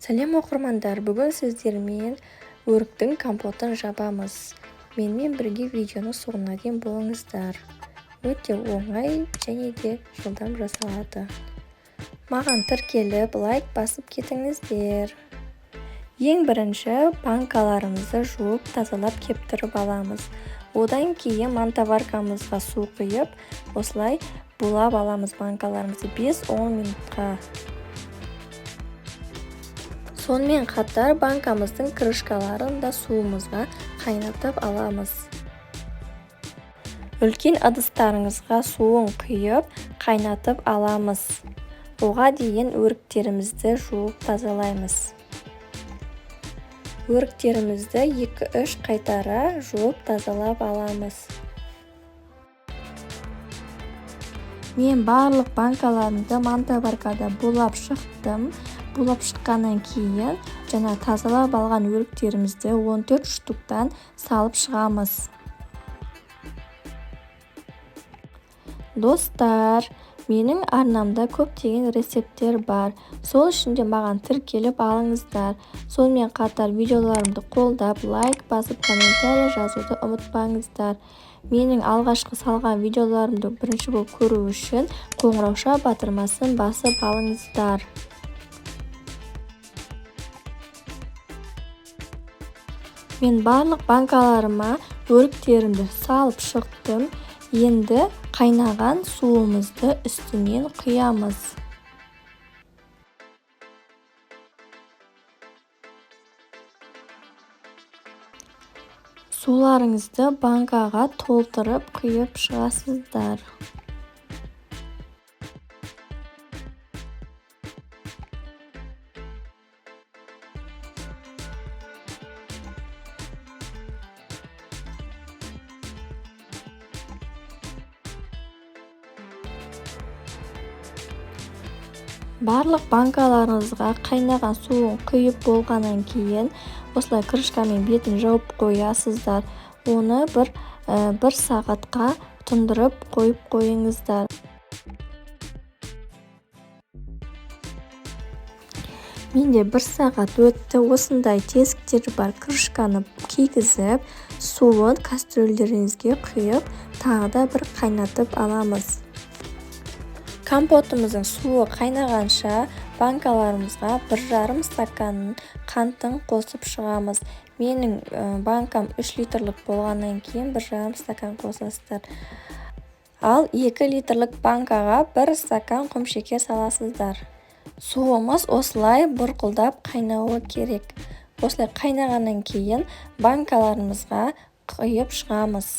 Сәлем оқырмандар, бүгін сіздермен өріктің компотын жабамыз. Менімен бірге видеоны соңына дейін болыңыздар. Өте оңай және де жылдам жасалады. Маған тіркеліп, лайк басып кетіңіздер. Ең бірінші банкаларымызды жуып, тазалап кептіріп аламыз. Одан кейін мантаваркамызға су құйып, осылай булап аламыз банкаларымызды 5-10 минутқа. Сонымен қатар банкамыздың крышкаларын да суымызға қайнатып аламыз. Үлкен ыдыстарыңызға суын құйып, қайнатып аламыз. Оға дейін өріктерімізді жуып тазалаймыз. Өріктерімізді 2-3 қайтара жуып тазалап аламыз. Мен барлық банкаларымды мантаваркада булап шықтым. Булап шыққаннан кейін жаңа тазалап алған өріктерімізді 14 штуктан салып шығамыз. Достар, менің арнамда көптеген рецепттер бар. Сол үшін де маған тіркеліп алыңыздар. Сонымен қатар видеоларымды қолдап, лайк басып, комментарий жазуды ұмытпаңыздар. Менің алғашқы салған видеоларымды бірінші болып көру үшін қоңырауша батырмасын басып алыңыздар. Мен барлық банкаларыма өріктерімді салып шықтым. Енді қайнаған суымызды үстінен құямыз. Суларыңызды банкаға толтырып құйып шығасыздар. Барлық банкаларыңызға қайнаған суын құйып болғаннан кейін осылай крышкамен бетін жауып қоясыздар. Оны бір сағатқа тұндырып қойып қойыңыздар. Менде 1 сағат өтті. Осындай тесіктер бар. Крышканы кигізіп, суын кастрөлдеріңізге құйып, тағы да бір қайнатып аламыз. Компотымыздың суы қайнағанша банкаларымызға 1,5 стаканның қантын қосып шығамыз. Менің банкам 3 литрлік болғаннан кейін 1,5 стакан қосасыздар. Ал 2 литрлік банкаға 1 стакан құмшекер саласыздар. Суымыз осылай бұрқылдап қайнауы керек. Осылай қайнағаннан кейін банкаларымызға құйып шығамыз.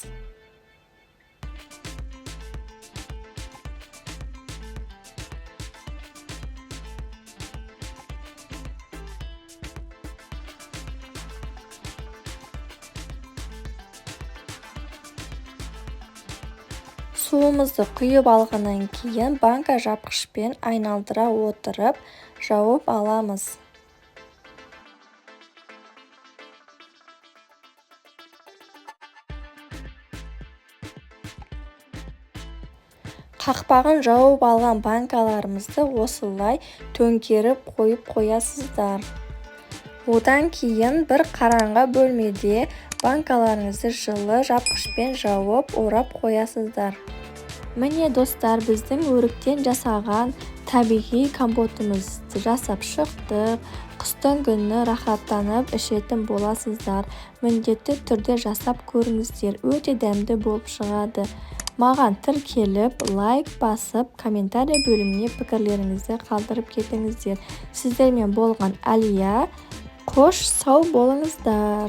Суымызды құйып алғаннан кейін банка жапқышпен айналдыра отырып жауып аламыз. Қақпағын жауып алған банкаларымызды осылай төңкеріп қойып қоясыздар. Одан кейін бір қараңғы бөлмеде банкаларыңызды жылы жапқышпен жауып орап қоясыздар. Міне достар, біздің өріктен жасаған табиғи компотымызды жасап шықтық. Қыстың күні рахаттанып ішетін боласыздар. Міндетті түрде жасап көріңіздер. Өте дәмді болып шығады. Маған тіркеліп, лайк басып, комментарий бөліміне пікірлеріңізді қалдырып кетіңіздер. Сіздермен болған Әлия. Қош сау болыңыздар.